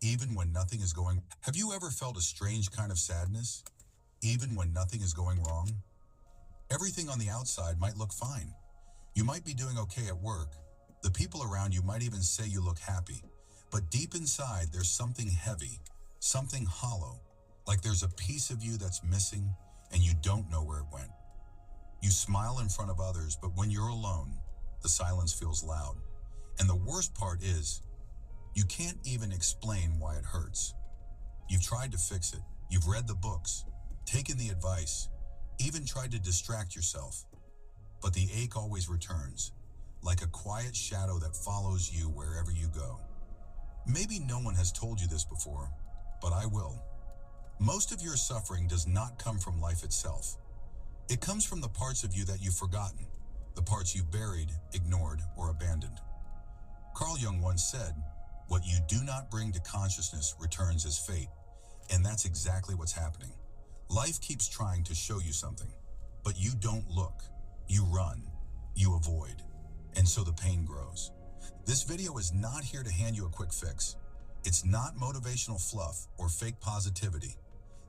even when nothing is going. Have you ever felt a strange kind of sadness, even when nothing is going wrong? Everything on the outside might look fine. You might be doing okay at work. The people around you might even say you look happy. But deep inside, there's something heavy, something hollow, like there's a piece of you that's missing and you don't know where it went. You smile in front of others, but when you're alone, the silence feels loud. And the worst part is, you can't even explain why it hurts. You've tried to fix it. You've read the books, taken the advice, even tried to distract yourself. But the ache always returns, like a quiet shadow that follows you wherever you go. Maybe no one has told you this before, but I will. Most of your suffering does not come from life itself. It comes from the parts of you that you've forgotten, the parts you buried, ignored, or abandoned. Carl Jung once said, "What you do not bring to consciousness returns as fate," and that's exactly what's happening. Life keeps trying to show you something, but you don't look, you run, you avoid, and so the pain grows. This video is not here to hand you a quick fix. It's not motivational fluff or fake positivity.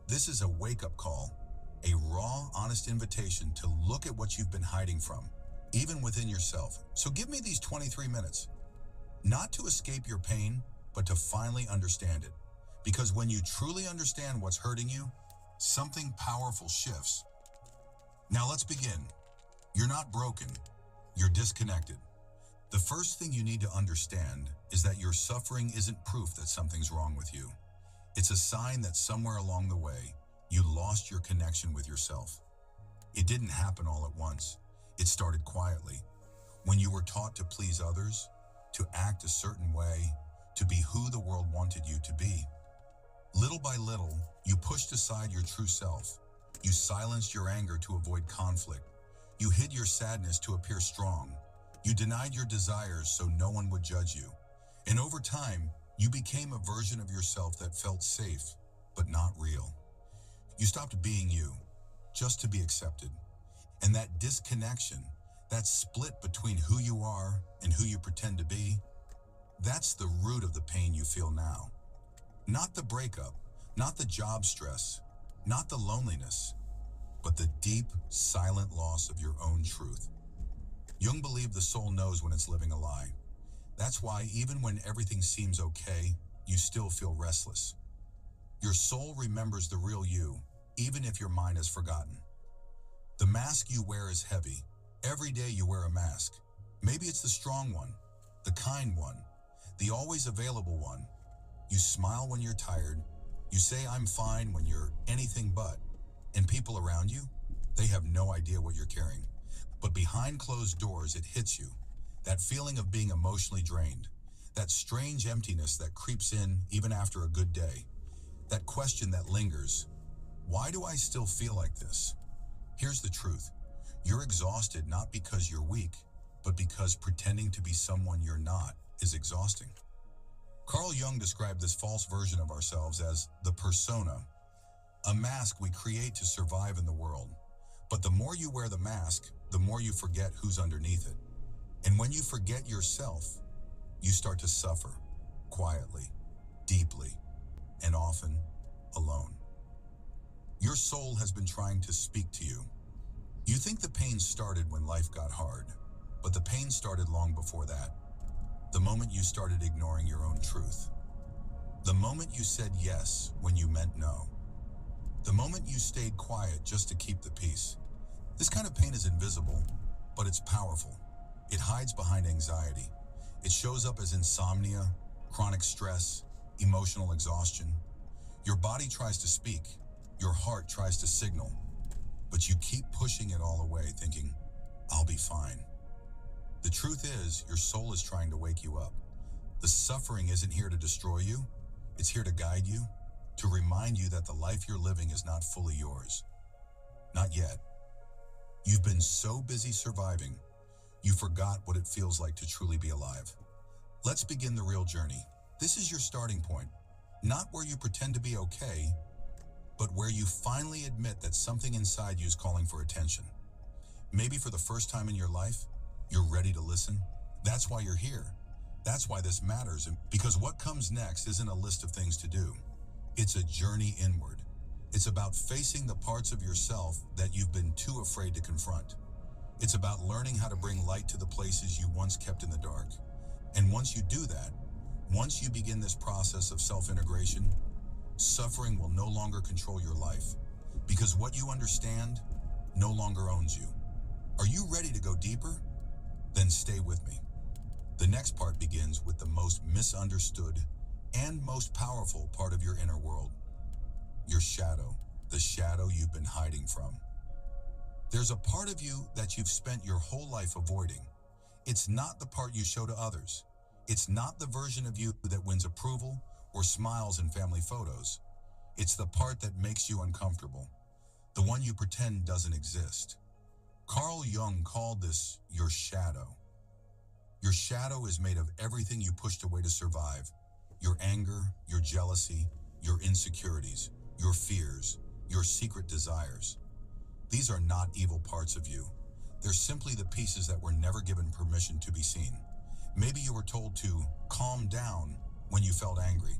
This is a wake-up call, a raw, honest invitation to look at what you've been hiding from, even within yourself. So give me these 23 minutes, not to escape your pain, but to finally understand it. Because when you truly understand what's hurting you, something powerful shifts. Now let's begin. You're not broken, you're disconnected. The first thing you need to understand is that your suffering isn't proof that something's wrong with you. It's a sign that somewhere along the way, you lost your connection with yourself. It didn't happen all at once. It started quietly. When you were taught to please others, to act a certain way, to be who the world wanted you to be. Little by little, you pushed aside your true self. You silenced your anger to avoid conflict. You hid your sadness to appear strong. You denied your desires so no one would judge you. And over time, you became a version of yourself that felt safe, but not real. You stopped being you, just to be accepted. And that disconnection, that split between who you are and who you pretend to be, that's the root of the pain you feel now. Not the breakup, not the job stress, not the loneliness, but the deep, silent loss of your own truth. Jung believed the soul knows when it's living a lie. That's why even when everything seems okay, you still feel restless. Your soul remembers the real you, even if your mind has forgotten. The mask you wear is heavy. Every day you wear a mask. Maybe it's the strong one, the kind one, the always available one. You smile when you're tired. You say I'm fine when you're anything but. And people around you, they have no idea what you're carrying. But behind closed doors, it hits you. That feeling of being emotionally drained. That strange emptiness that creeps in even after a good day. That question that lingers. Why do I still feel like this? Here's the truth. You're exhausted not because you're weak, but because pretending to be someone you're not is exhausting. Carl Jung described this false version of ourselves as the persona, a mask we create to survive in the world. But the more you wear the mask, the more you forget who's underneath it. And when you forget yourself, you start to suffer, quietly, deeply, and often alone. Your soul has been trying to speak to you. You think the pain started when life got hard, but the pain started long before that. The moment you started ignoring your own truth. The moment you said yes when you meant no. The moment you stayed quiet just to keep the peace. This kind of pain is invisible, but it's powerful. It hides behind anxiety. It shows up as insomnia, chronic stress, emotional exhaustion. Your body tries to speak. Your heart tries to signal. But you keep pushing it all away, thinking, I'll be fine. The truth is, your soul is trying to wake you up. The suffering isn't here to destroy you. It's here to guide you, to remind you that the life you're living is not fully yours. Not yet. You've been so busy surviving, you forgot what it feels like to truly be alive. Let's begin the real journey. This is your starting point, not where you pretend to be okay, but where you finally admit that something inside you is calling for attention. Maybe for the first time in your life, you're ready to listen. That's why you're here. That's why this matters, and because what comes next isn't a list of things to do. It's a journey inward. It's about facing the parts of yourself that you've been too afraid to confront. It's about learning how to bring light to the places you once kept in the dark. And once you do that, once you begin this process of self-integration, suffering will no longer control your life, because what you understand no longer owns you. Are you ready to go deeper? Then stay with me. The next part begins with the most misunderstood and most powerful part of your inner world, your shadow, the shadow you've been hiding from. There's a part of you that you've spent your whole life avoiding. It's not the part you show to others. It's not the version of you that wins approval or smiles in family photos. It's the part that makes you uncomfortable, the one you pretend doesn't exist. Carl Jung called this your shadow. Your shadow is made of everything you pushed away to survive. Your anger, your jealousy, your insecurities, your fears, your secret desires. These are not evil parts of you. They're simply the pieces that were never given permission to be seen. Maybe you were told to calm down when you felt angry,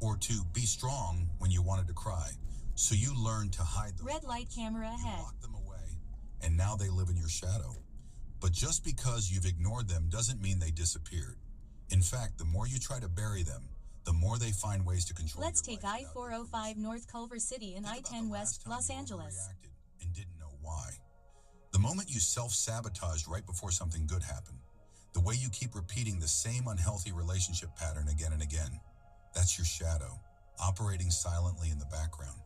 or to be strong when you wanted to cry. So you learned to hide those. Red light camera ahead. You locked them away, and now they live in your shadow. But just because you've ignored them doesn't mean they disappeared. In fact, the more you try to bury them, the more they find ways to control Let's your take life I-405 North Culver City and Think about I-10 the West, last time Los you Angeles. overreacted and didn't know why. The moment you self-sabotaged right before something good happened. The way you keep repeating the same unhealthy relationship pattern again and again. That's your shadow, operating silently in the background,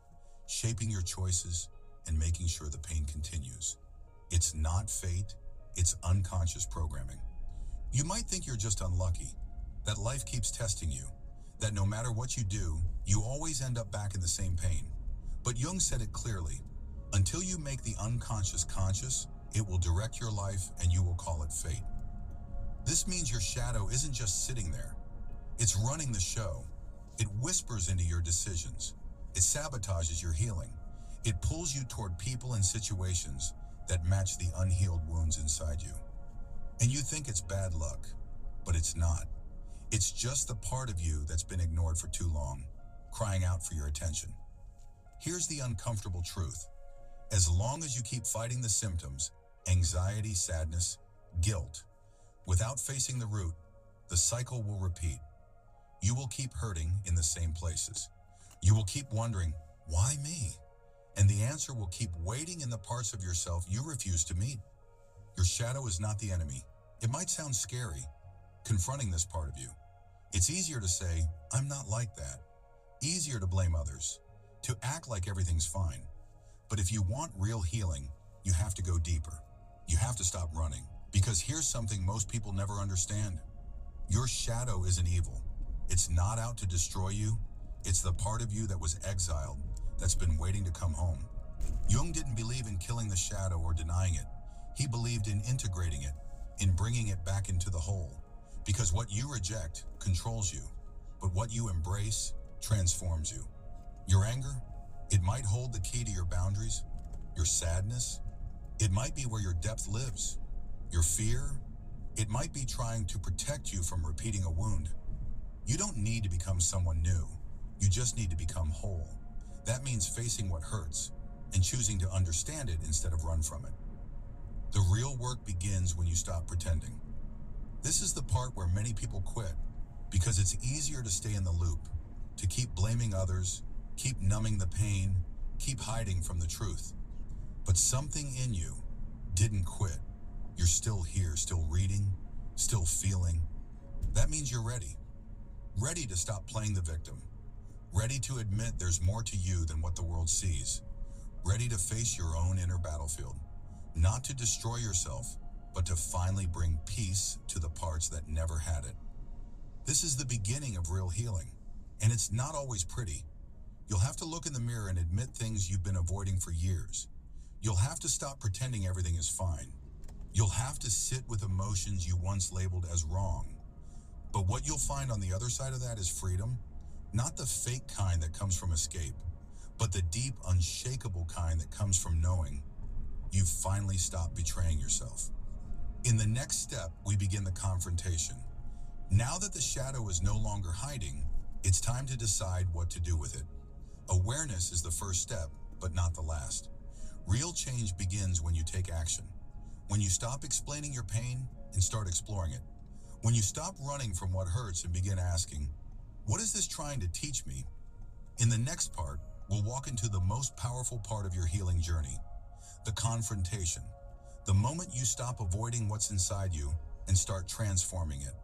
shaping your choices and making sure the pain continues. It's not fate, it's unconscious programming. You might think you're just unlucky, that life keeps testing you, that no matter what you do, you always end up back in the same pain. But Jung said it clearly, until you make the unconscious conscious, it will direct your life and you will call it fate. This means your shadow isn't just sitting there, it's running the show. It whispers into your decisions, it sabotages your healing, it pulls you toward people and situations that match the unhealed wounds inside you. And you think it's bad luck, but it's not. It's just the part of you that's been ignored for too long, crying out for your attention. Here's the uncomfortable truth. As long as you keep fighting the symptoms, anxiety, sadness, guilt, without facing the root, the cycle will repeat. You will keep hurting in the same places. You will keep wondering, why me? And the answer will keep waiting in the parts of yourself you refuse to meet. Your shadow is not the enemy. It might sound scary, confronting this part of you. It's easier to say, I'm not like that. Easier to blame others, to act like everything's fine. But if you want real healing, you have to go deeper. You have to stop running, because here's something most people never understand. Your shadow isn't evil. It's not out to destroy you. It's the part of you that was exiled, that's been waiting to come home. Jung didn't believe in killing the shadow or denying it. He believed in integrating it, in bringing it back into the whole. Because what you reject controls you, but what you embrace transforms you. Your anger, it might hold the key to your boundaries. Your sadness, it might be where your depth lives. Your fear, it might be trying to protect you from repeating a wound. You don't need to become someone new. You just need to become whole. That means facing what hurts and choosing to understand it instead of run from it. The real work begins when you stop pretending. This is the part where many people quit, because it's easier to stay in the loop, to keep blaming others, keep numbing the pain, keep hiding from the truth. But something in you didn't quit. You're still here, still reading, still feeling. That means you're ready. Ready to stop playing the victim. Ready to admit there's more to you than what the world sees. Ready to face your own inner battlefield. Not to destroy yourself, but to finally bring peace to the parts that never had it. This is the beginning of real healing, and it's not always pretty. You'll have to look in the mirror and admit things you've been avoiding for years. You'll have to stop pretending everything is fine. You'll have to sit with emotions you once labeled as wrong. But what you'll find on the other side of that is freedom, not the fake kind that comes from escape, but the deep, unshakable kind that comes from knowing you've finally stopped betraying yourself. In the next step, we begin the confrontation. Now that the shadow is no longer hiding, it's time to decide what to do with it. Awareness is the first step, but not the last. Real change begins when you take action. When you stop explaining your pain and start exploring it. When you stop running from what hurts and begin asking, what is this trying to teach me? In the next part, we'll walk into the most powerful part of your healing journey, the confrontation. The moment you stop avoiding what's inside you and start transforming it.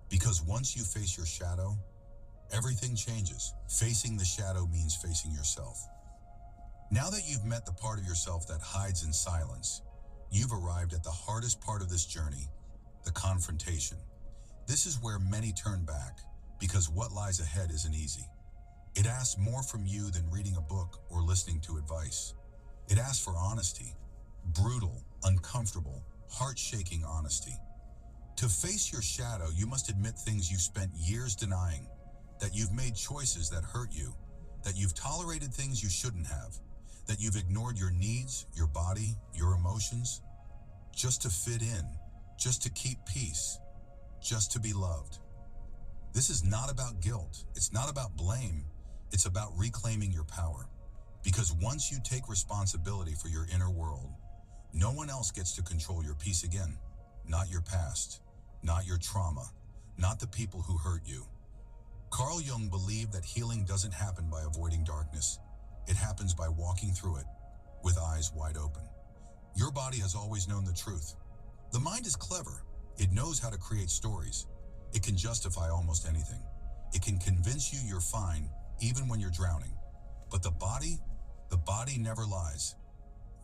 Because once you face your shadow, everything changes. Facing the shadow means facing yourself. Now that you've met the part of yourself that hides in silence, you've arrived at the hardest part of this journey, the confrontation. This is where many turn back, because what lies ahead isn't easy. It asks more from you than reading a book or listening to advice. It asks for honesty, brutal, uncomfortable, heart-shaking honesty. To face your shadow, you must admit things you've spent years denying, that you've made choices that hurt you, that you've tolerated things you shouldn't have, that you've ignored your needs, your body, your emotions, just to fit in, just to keep peace, just to be loved. This is not about guilt. It's not about blame. It's about reclaiming your power. Because once you take responsibility for your inner world, no one else gets to control your peace again. Not your past, not your trauma, not the people who hurt you. Carl Jung believed that healing doesn't happen by avoiding darkness. It happens by walking through it with eyes wide open. Your body has always known the truth. The mind is clever. It knows how to create stories. It can justify almost anything. It can convince you you're fine even when you're drowning. But the body never lies.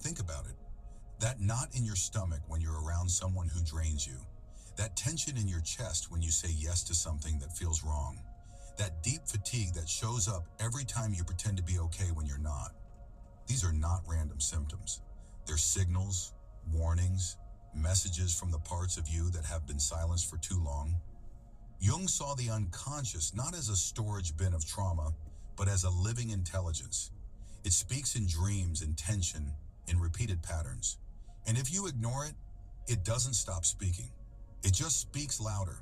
Think about it. That knot in your stomach when you're around someone who drains you. That tension in your chest when you say yes to something that feels wrong. That deep fatigue that shows up every time you pretend to be okay when you're not. These are not random symptoms. They're signals, warnings, messages from the parts of you that have been silenced for too long. Jung saw the unconscious not as a storage bin of trauma, but as a living intelligence. It speaks in dreams, in tension, in repeated patterns. And if you ignore it, it doesn't stop speaking. It just speaks louder.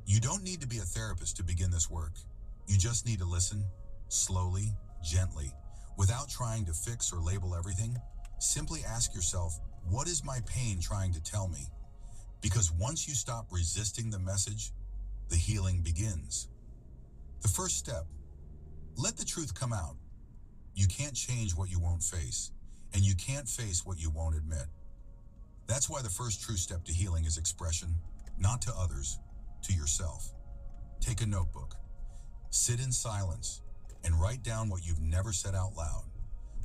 You don't need to be a therapist to begin this work. You just need to listen, slowly, gently, without trying to fix or label everything. Simply ask yourself, what is my pain trying to tell me? Because once you stop resisting the message, the healing begins. The first step, let the truth come out. You can't change what you won't face, and you can't face what you won't admit. That's why the first true step to healing is expression, not to others, to yourself. Take a notebook, sit in silence, and write down what you've never said out loud.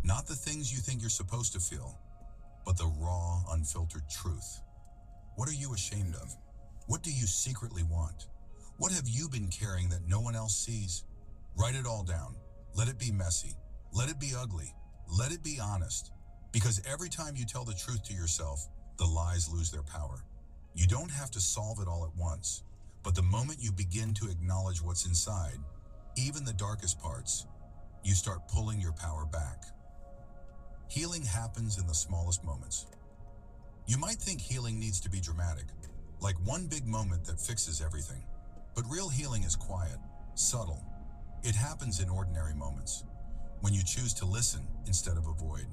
Not the things you think you're supposed to feel, but the raw, unfiltered truth. What are you ashamed of? What do you secretly want? What have you been carrying that no one else sees? Write it all down. Let it be messy. Let it be ugly. Let it be honest. Because every time you tell the truth to yourself, the lies lose their power. You don't have to solve it all at once, but the moment you begin to acknowledge what's inside, even the darkest parts, you start pulling your power back. Healing happens in the smallest moments. You might think healing needs to be dramatic, like one big moment that fixes everything. But real healing is quiet, subtle. It happens in ordinary moments. When you choose to listen instead of avoid.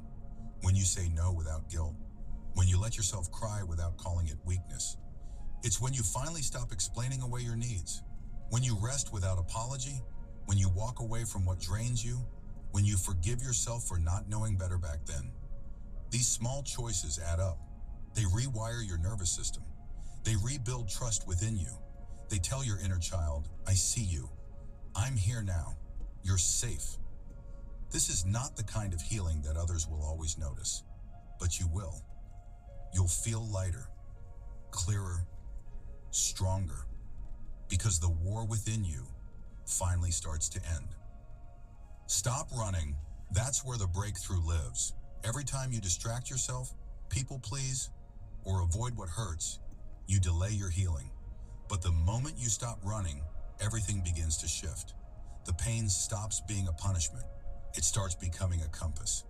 When you say no without guilt. When you let yourself cry without calling it weakness. It's when you finally stop explaining away your needs. When you rest without apology. When you walk away from what drains you. When you forgive yourself for not knowing better back then. These small choices add up. They rewire your nervous system. They rebuild trust within you. They tell your inner child, I see you. I'm here now. You're safe. This is not the kind of healing that others will always notice, but you will. You'll feel lighter, clearer, stronger, because the war within you finally starts to end. Stop running. That's where the breakthrough lives. Every time you distract yourself, people please, or avoid what hurts, you delay your healing. But the moment you stop running, everything begins to shift. The pain stops being a punishment. It starts becoming a compass.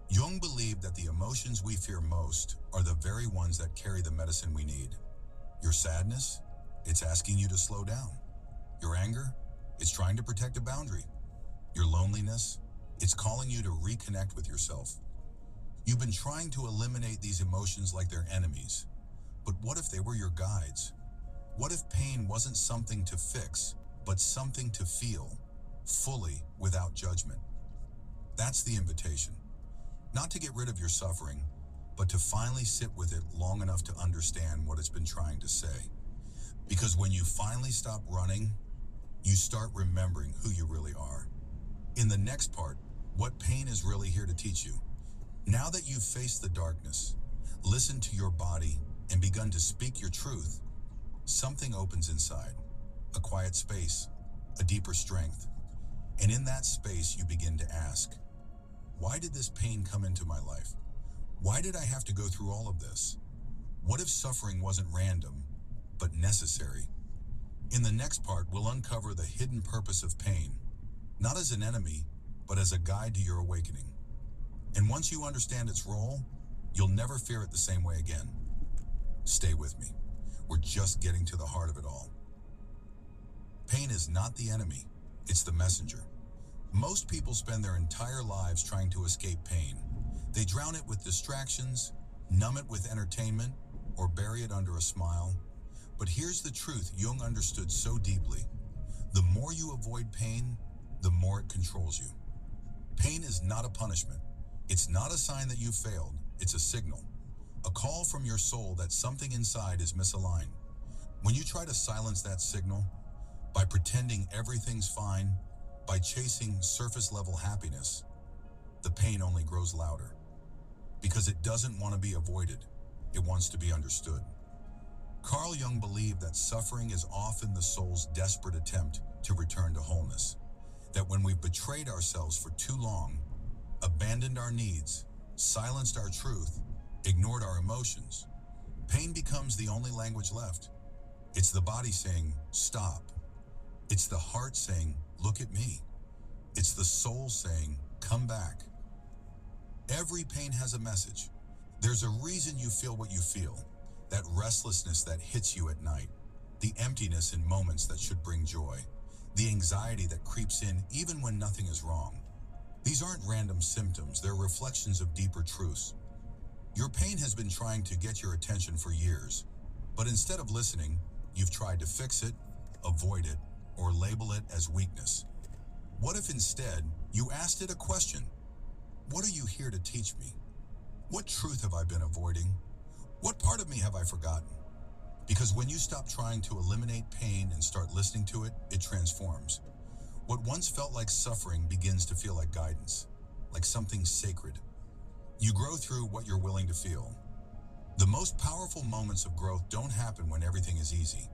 Jung believed that the emotions we fear most are the very ones that carry the medicine we need. Your sadness? it's asking you to slow down. Your anger, it's trying to protect a boundary. Your loneliness, it's calling you to reconnect with yourself. You've been trying to eliminate these emotions like they're enemies. But what if they were your guides? What if pain wasn't something to fix, but something to feel, fully, without judgment? That's the invitation. Not to get rid of your suffering, but to finally sit with it long enough to understand what it's been trying to say. Because when you finally stop running, you start remembering who you really are. In the next part, what pain is really here to teach you. Now that you've faced the darkness, listened to your body, and begun to speak your truth, something opens inside. A quiet space, a deeper strength. And in that space, you begin to ask, why did this pain come into my life? Why did I have to go through all of this? What if suffering wasn't random, but necessary? In the next part, we'll uncover the hidden purpose of pain, not as an enemy, but as a guide to your awakening. And once you understand its role, you'll never fear it the same way again. Stay with me. We're just getting to the heart of it all. Pain is not the enemy, it's the messenger. Most people spend their entire lives trying to escape pain. They drown it with distractions, numb it with entertainment, or bury it under a smile. But here's the truth Jung understood so deeply. The more you avoid pain, the more it controls you. Pain is not a punishment. It's not a sign that you failed. It's a signal. A call from your soul that something inside is misaligned. When you try to silence that signal, by pretending everything's fine, by chasing surface-level happiness, the pain only grows louder. Because it doesn't want to be avoided, it wants to be understood. Carl Jung believed that suffering is often the soul's desperate attempt to return to wholeness. That when we've betrayed ourselves for too long, abandoned our needs, silenced our truth, ignored our emotions, pain becomes the only language left. It's the body saying, stop. It's the heart saying, look at me. It's the soul saying, come back. Every pain has a message. There's a reason you feel what you feel. That restlessness that hits you at night. The emptiness in moments that should bring joy. The anxiety that creeps in even when nothing is wrong. These aren't random symptoms, they're reflections of deeper truths. Your pain has been trying to get your attention for years, but instead of listening, you've tried to fix it, avoid it, or label it as weakness. What if instead you asked it a question? What are you here to teach me? What truth have I been avoiding? What part of me have I forgotten? Because when you stop trying to eliminate pain and start listening to it, it transforms. What once felt like suffering begins to feel like guidance, like something sacred. You grow through what you're willing to feel. The most powerful moments of growth don't happen when everything is easy.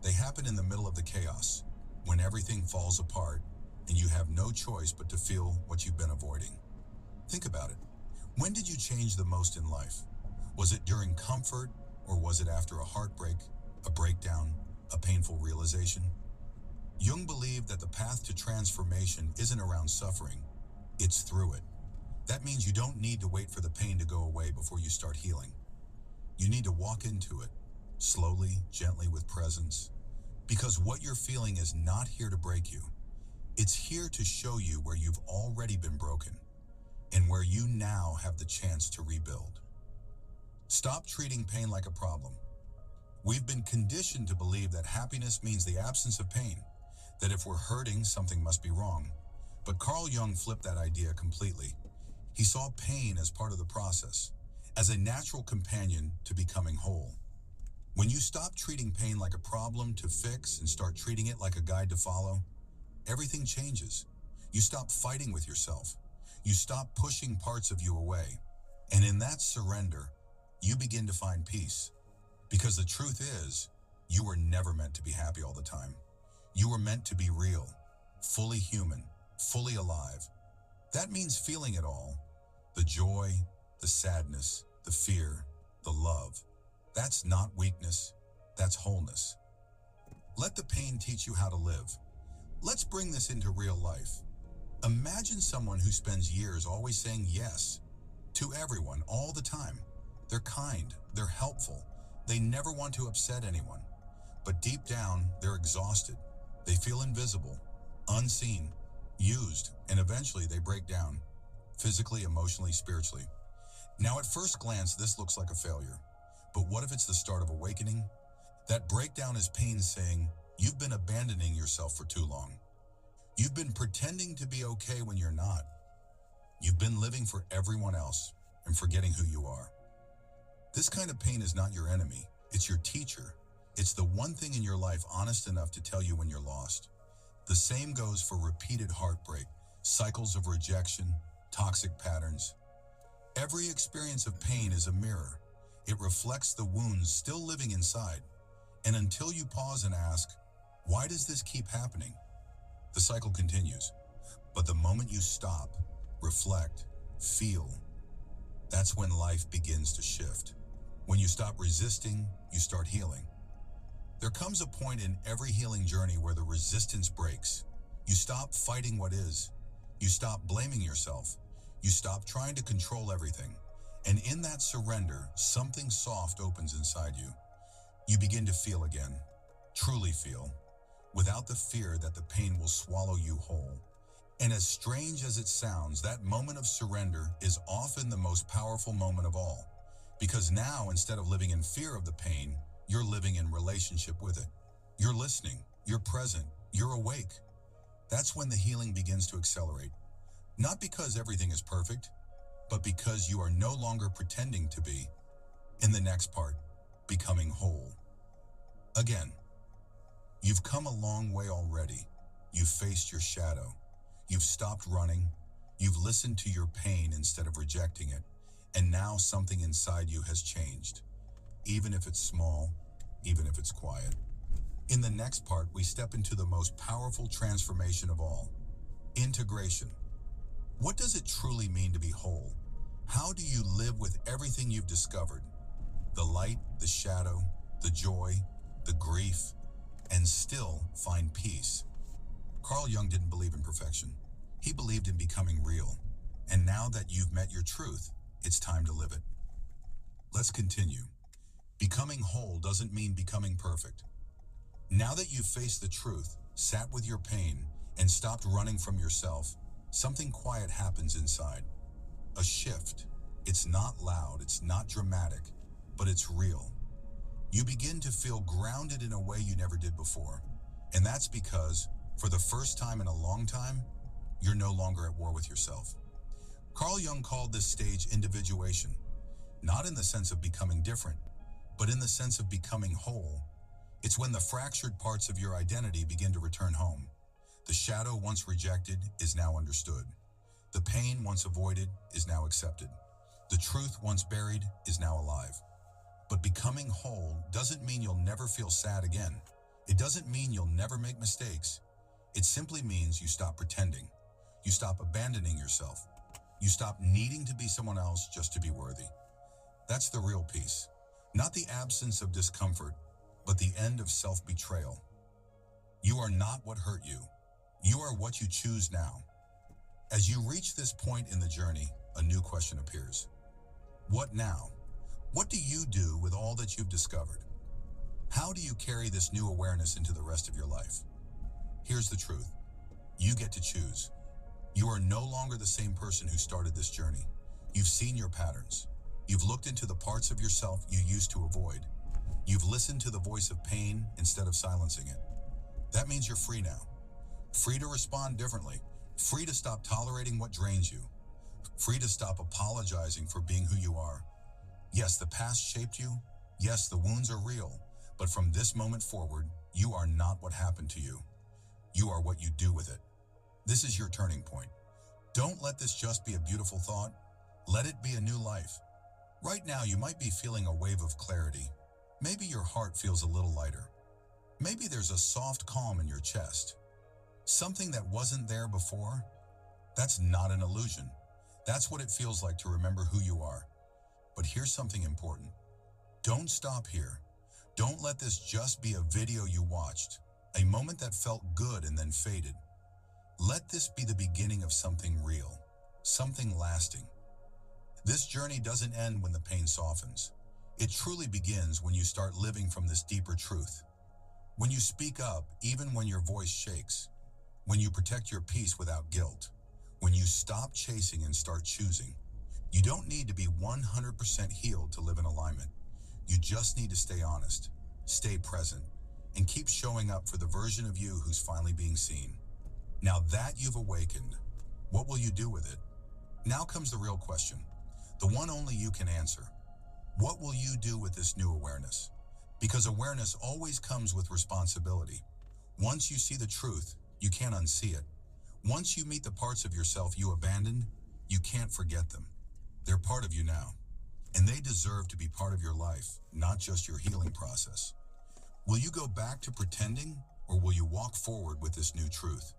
They happen in the middle of the chaos, when everything falls apart and you have no choice but to feel what you've been avoiding. Think about it. When did you change the most in life? Was it during comfort, or was it after a heartbreak, a breakdown, a painful realization? Jung believed that the path to transformation isn't around suffering, it's through it. That means you don't need to wait for the pain to go away before you start healing. You need to walk into it, slowly, gently, with presence, because what you're feeling is not here to break you. It's here to show you where you've already been broken, and where you now have the chance to rebuild. Stop treating pain like a problem. We've been conditioned to believe that happiness means the absence of pain, that if we're hurting, something must be wrong. But Carl Jung flipped that idea completely. He saw pain as part of the process, as a natural companion to becoming whole. When you stop treating pain like a problem to fix and start treating it like a guide to follow, everything changes. You stop fighting with yourself. You stop pushing parts of you away. And in that surrender, you begin to find peace. Because the truth is, you were never meant to be happy all the time. You were meant to be real, fully human, fully alive. That means feeling it all. The joy, the sadness, the fear, the love. That's not weakness, that's wholeness. Let the pain teach you how to live. Let's bring this into real life. Imagine someone who spends years always saying yes to everyone all the time. They're kind, they're helpful, they never want to upset anyone. But deep down, they're exhausted. They feel invisible, unseen, used, and eventually they break down, physically, emotionally, spiritually. Now, at first glance, this looks like a failure. But what if it's the start of awakening? That breakdown is pain saying, you've been abandoning yourself for too long. You've been pretending to be okay when you're not. You've been living for everyone else and forgetting who you are. This kind of pain is not your enemy, it's your teacher. It's the one thing in your life honest enough to tell you when you're lost. The same goes for repeated heartbreak, cycles of rejection, toxic patterns. Every experience of pain is a mirror. It reflects the wounds still living inside. And until you pause and ask, why does this keep happening? The cycle continues. But the moment you stop, reflect, feel, that's when life begins to shift. When you stop resisting, you start healing. There comes a point in every healing journey where the resistance breaks. You stop fighting what is. You stop blaming yourself. You stop trying to control everything. And in that surrender, something soft opens inside you. You begin to feel again, truly feel, without the fear that the pain will swallow you whole. And as strange as it sounds, that moment of surrender is often the most powerful moment of all. Because now, instead of living in fear of the pain, you're living in relationship with it. You're listening, you're present, you're awake. That's when the healing begins to accelerate. Not because everything is perfect, but because you are no longer pretending to be. In the next part, becoming whole. Again, you've come a long way already. You've faced your shadow. You've stopped running. You've listened to your pain instead of rejecting it. And now something inside you has changed. Even if it's small, even if it's quiet. In the next part, we step into the most powerful transformation of all. Integration. What does it truly mean to be whole? How do you live with everything you've discovered? The light, the shadow, the joy, the grief, and still find peace. Carl Jung didn't believe in perfection. He believed in becoming real. And now that you've met your truth, it's time to live it. Let's continue. Becoming whole doesn't mean becoming perfect. Now that you've faced the truth, sat with your pain, and stopped running from yourself, something quiet happens inside. A shift. It's not loud, it's not dramatic, but it's real. You begin to feel grounded in a way you never did before. And that's because, for the first time in a long time, you're no longer at war with yourself. Carl Jung called this stage individuation, not in the sense of becoming different, but in the sense of becoming whole. It's when the fractured parts of your identity begin to return home. The shadow once rejected is now understood. The pain once avoided is now accepted. The truth once buried is now alive. But becoming whole doesn't mean you'll never feel sad again. It doesn't mean you'll never make mistakes. It simply means you stop pretending. You stop abandoning yourself. You stop needing to be someone else just to be worthy. That's the real peace. Not the absence of discomfort, but the end of self-betrayal. You are not what hurt you. You are what you choose now. As you reach this point in the journey, a new question appears. What now? What do you do with all that you've discovered? How do you carry this new awareness into the rest of your life? Here's the truth. You get to choose. You are no longer the same person who started this journey. You've seen your patterns. You've looked into the parts of yourself you used to avoid. You've listened to the voice of pain instead of silencing it. That means you're free now. Free to respond differently. Free to stop tolerating what drains you. Free to stop apologizing for being who you are. Yes, the past shaped you. Yes, the wounds are real. But from this moment forward, you are not what happened to you. You are what you do with it. This is your turning point. Don't let this just be a beautiful thought. Let it be a new life. Right now, you might be feeling a wave of clarity. Maybe your heart feels a little lighter. Maybe there's a soft calm in your chest. Something that wasn't there before. That's not an illusion. That's what it feels like to remember who you are. But here's something important. Don't stop here. Don't let this just be a video you watched, a moment that felt good and then faded. Let this be the beginning of something real, something lasting. This journey doesn't end when the pain softens. It truly begins when you start living from this deeper truth. When you speak up, even when your voice shakes. When you protect your peace without guilt. When you stop chasing and start choosing. You don't need to be 100% healed to live in alignment. You just need to stay honest, stay present, and keep showing up for the version of you who's finally being seen. Now that you've awakened, what will you do with it? Now comes the real question, the one only you can answer. What will you do with this new awareness? Because awareness always comes with responsibility. Once you see the truth, you can't unsee it. Once you meet the parts of yourself you abandoned, you can't forget them. They're part of you now, and they deserve to be part of your life, not just your healing process. Will you go back to pretending, or will you walk forward with this new truth?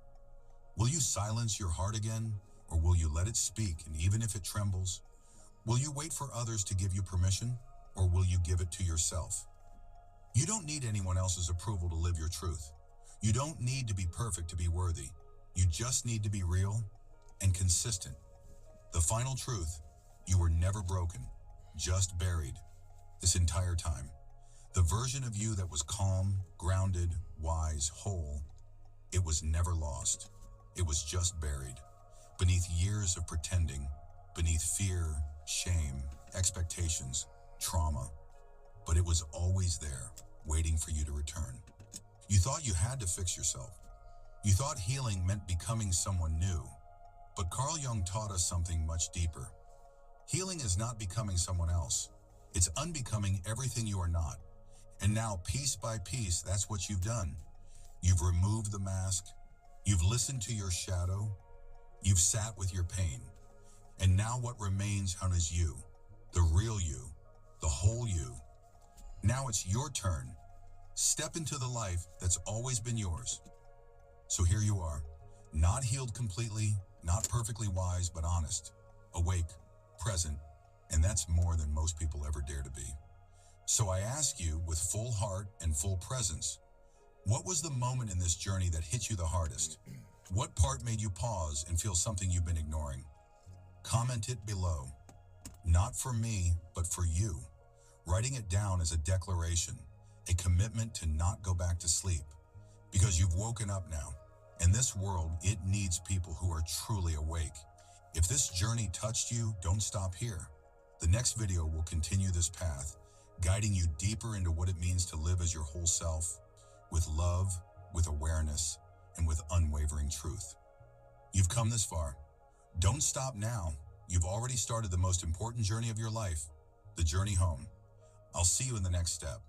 Will you silence your heart again, or will you let it speak, and even if it trembles? Will you wait for others to give you permission, or will you give it to yourself? You don't need anyone else's approval to live your truth. You don't need to be perfect to be worthy. You just need to be real and consistent. The final truth, you were never broken, just buried. This entire time, the version of you that was calm, grounded, wise, whole, it was never lost. It was just buried, beneath years of pretending, beneath fear, shame, expectations, trauma. But it was always there, waiting for you to return. You thought you had to fix yourself. You thought healing meant becoming someone new. But Carl Jung taught us something much deeper. Healing is not becoming someone else. It's unbecoming everything you are not. And now, piece by piece, that's what you've done. You've removed the mask. You've listened to your shadow. You've sat with your pain. And now what remains, hun, is you. The real you. The whole you. Now it's your turn. Step into the life that's always been yours. So here you are, not healed completely, not perfectly wise, but honest, awake, present, and that's more than most people ever dare to be. So I ask you, with full heart and full presence, what was the moment in this journey that hit you the hardest? What part made you pause and feel something you've been ignoring? Comment it below. Not for me, but for you. Writing it down as a declaration, a commitment to not go back to sleep. Because you've woken up now. In this world, it needs people who are truly awake. If this journey touched you, don't stop here. The next video will continue this path, guiding you deeper into what it means to live as your whole self, with love, with awareness, and with unwavering truth. You've come this far. Don't stop now. You've already started the most important journey of your life, the journey home. I'll see you in the next step.